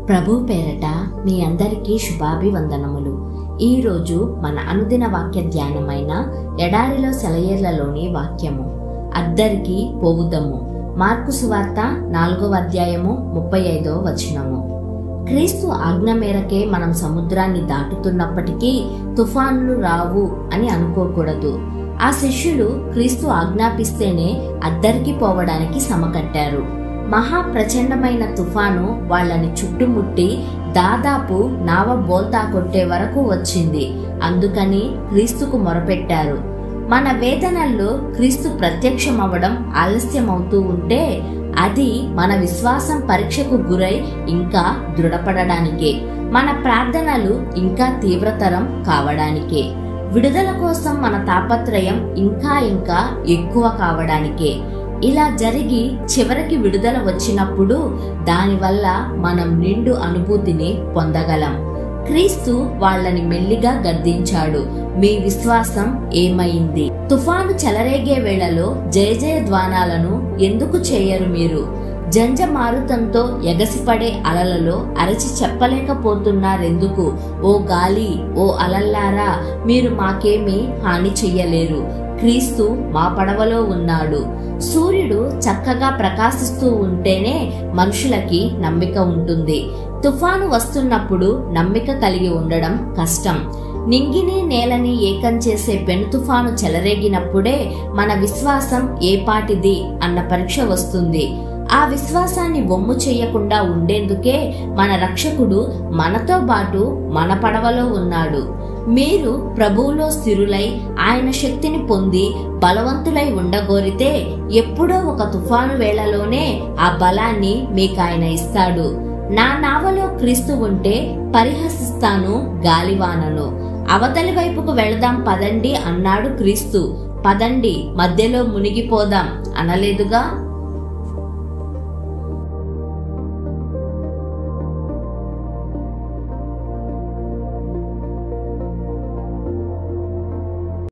ప్రభు పేరట మీ అందరికీ శుభాభివందనములు. ఈరోజు మన అనుదిన వాక్య ధ్యానమైన ఎడారిలో సెలయేర్లలోని వాక్యము. అద్దరికి పోవుదము. మార్కు సువార్త 4వ అధ్యాయము 35వ వచనము. క్రీస్తు ఆజ్ఞ మేరకే మనం సముద్రాన్ని దాటుతున్నప్పటికీ తుఫానులు రావు అని అనుకోకూడదు. ఆ శిష్యులు క్రీస్తు ఆజ్ఞాపిస్తేనే అద్దరికి పోవడానికి సమకట్టారు. మహా ప్రచండమైన తుఫాను వాళ్ళని చుట్టుముట్టి దాదాపు నావ బోల్తా కొట్టే వరకు వచ్చింది. అందుకని క్రీస్తుకు మొరపెట్టారు. మన వేదనల్లో క్రీస్తు ప్రత్యక్షమవ్వడం ఆలస్యమవుతూ ఉంటే అది మన విశ్వాసం పరీక్షకు గురై ఇంకా దృఢపడడానికే, మన ప్రార్థనలు ఇంకా తీవ్రతరం కావడానికే, విడుదల కోసం మన తాపత్రయం ఇంకా ఎక్కువ కావడానికే. ఇలా జరిగి చివరికి విడుదల వచ్చినప్పుడు దానివల్ల మనం నిండు అనుభూతిని పొందగలం. క్రీస్తు వాళ్ళని మెల్లిగా గద్దించాడు. మీ విశ్వాసం ఏమైంది? తుఫాను చెలరేగే వేళలో జయ ధ్వానాలను ఎందుకు చేయరు మీరు? జంజమారుతంతో ఎగసిపడే అలలలో అరచి చెప్పలేకపోతున్నారెందుకు? ఓ గాలి, ఓ అలల్లారా, మీరు మాకేమీ హాని చెయ్యలేరు. క్రీస్తు మా పడవలో ఉన్నాడు. సూర్యుడు చక్కగా ప్రకాశిస్తూ ఉంటేనే మనుషులకి నమ్మిక ఉంటుంది. తుఫాను వస్తున్నప్పుడు నమ్మిక కలిగి ఉండడం కష్టం. నింగిని నేలని ఏకం చేసే పెను తుఫాను చెలరేగినప్పుడే మన విశ్వాసం ఏపాటిది అన్న పరీక్ష వస్తుంది. ఆ విశ్వాసాన్ని వమ్ము చేయకుండా ఉండేందుకే మన రక్షకుడు మనతో పాటు మన పడవలో ఉన్నాడు. మీరు ప్రభువులో స్థిరులై ఆయన శక్తిని పొంది బలవంతులై ఉండగోరితే ఎప్పుడో ఒక తుఫాను వేళలోనే ఆ బలాన్ని మీకు ఆయన ఇస్తాడు. నా నావలో క్రీస్తు ఉంటే పరిహసిస్తాను గాలివానను. అవతలి వైపుకు వెళదాం పదండి అన్నాడు క్రీస్తు. పదండి, మధ్యలో మునిగిపోదాం అనలేదుగా.